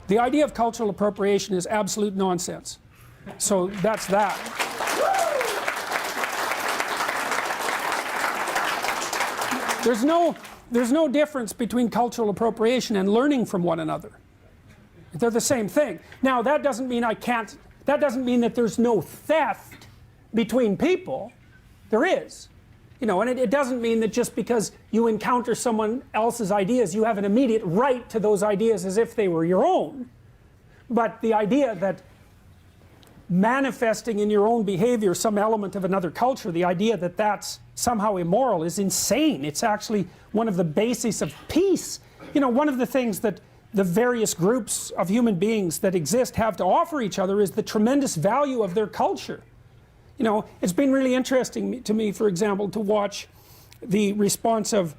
The idea of cultural appropriation is absolute nonsense. So that's that. There's no difference between cultural appropriation and learning from one another. They're the same thing. Now that doesn't mean that doesn't mean that there's no theft between people. There is. You know, and it doesn't mean that just because you encounter someone else's ideas, you have an immediate right to those ideas as if they were your own. But the idea that manifesting in your own behavior some element of another culture, the idea that that's somehow immoral is insane. It's actually one of the bases of peace. You know, one of the things that the various groups of human beings that exist have to offer each other is the tremendous value of their culture. You know, it's been really interesting to me, for example, to watch the response of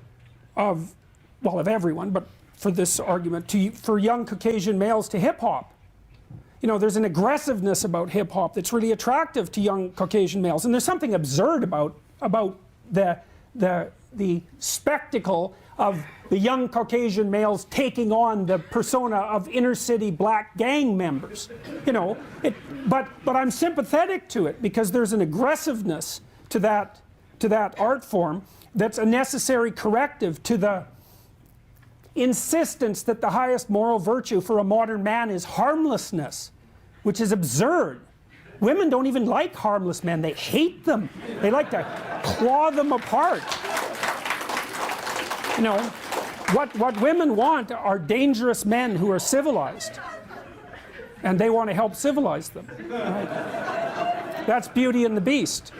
everyone, but for this argument, for young Caucasian males to hip-hop. You know, there's an aggressiveness about hip-hop that's really attractive to young Caucasian males, and there's something absurd about the spectacle of the young Caucasian males taking on the persona of inner-city black gang members. You know, but I'm sympathetic to it because there's an aggressiveness to that art form that's a necessary corrective to the insistence that the highest moral virtue for a modern man is harmlessness, which is absurd. Women don't even like harmless men. They hate them. They like to claw them apart. You know, what women want are dangerous men who are civilized. And they want to help civilize them. Right? That's Beauty and the Beast.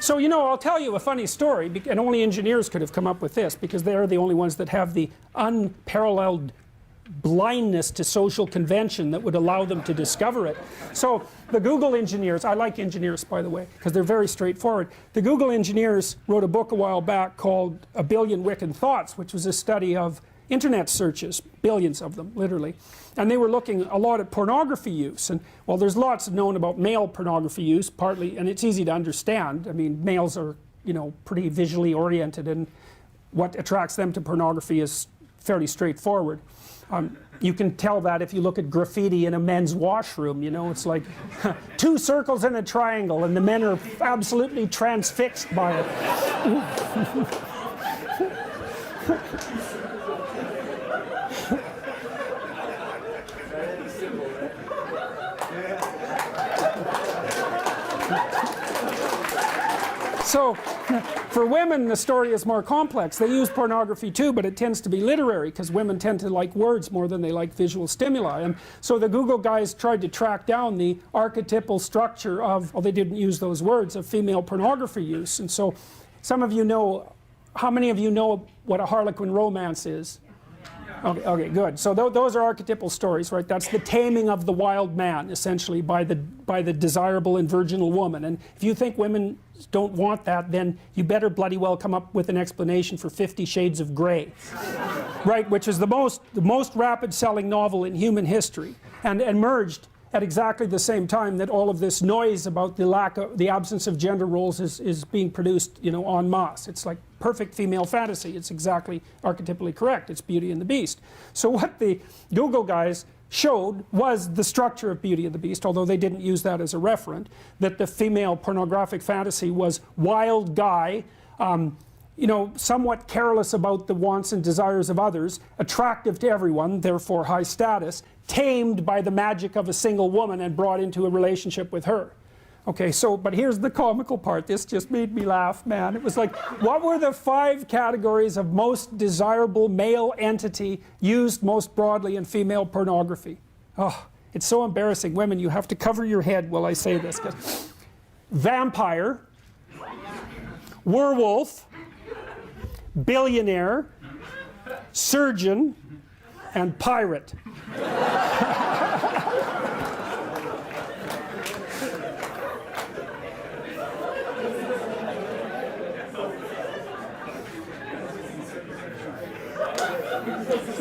So, you know, I'll tell you a funny story, and only engineers could have come up with this, because they're the only ones that have the unparalleled blindness to social convention that would allow them to discover it. So the Google engineers, I like engineers by the way, because they're very straightforward. The Google engineers wrote a book a while back called A Billion Wicked Thoughts, which was a study of internet searches, billions of them, literally. And they were looking a lot at pornography use. And well, there's lots known about male pornography use, partly, and it's easy to understand. I mean, males are, you know, pretty visually oriented, and what attracts them to pornography is fairly straightforward. You can tell that if you look at graffiti in a men's washroom. You know, it's like 2 circles and a triangle, and the men are absolutely transfixed by it. So, for women, the story is more complex. They use pornography too, but it tends to be literary, because women tend to like words more than they like visual stimuli. And so the Google guys tried to track down the archetypal structure of, well, they didn't use those words, of female pornography use. And so some of you know, how many of you know what a Harlequin romance is? Okay, good. So those are archetypal stories, right? That's the taming of the wild man, essentially, by the desirable and virginal woman. And if you think women don't want that, then you better bloody well come up with an explanation for 50 Shades of Grey, right? Which is the most rapid-selling novel in human history, and emerged at exactly the same time that all of this noise about the absence of gender roles is being produced, you know, en masse. It's like perfect female fantasy. It's exactly archetypally correct. It's Beauty and the Beast. So what the Google guys showed was the structure of Beauty and the Beast, although they didn't use that as a referent, that the female pornographic fantasy was wild guy, you know, somewhat careless about the wants and desires of others, attractive to everyone, therefore high status, tamed by the magic of a single woman and brought into a relationship with her. Okay, so, but here's the comical part. This just made me laugh, man. It was like, what were the 5 categories of most desirable male entity used most broadly in female pornography? Oh, it's so embarrassing. Women, you have to cover your head while I say this. Vampire, werewolf, billionaire, surgeon, and pirate.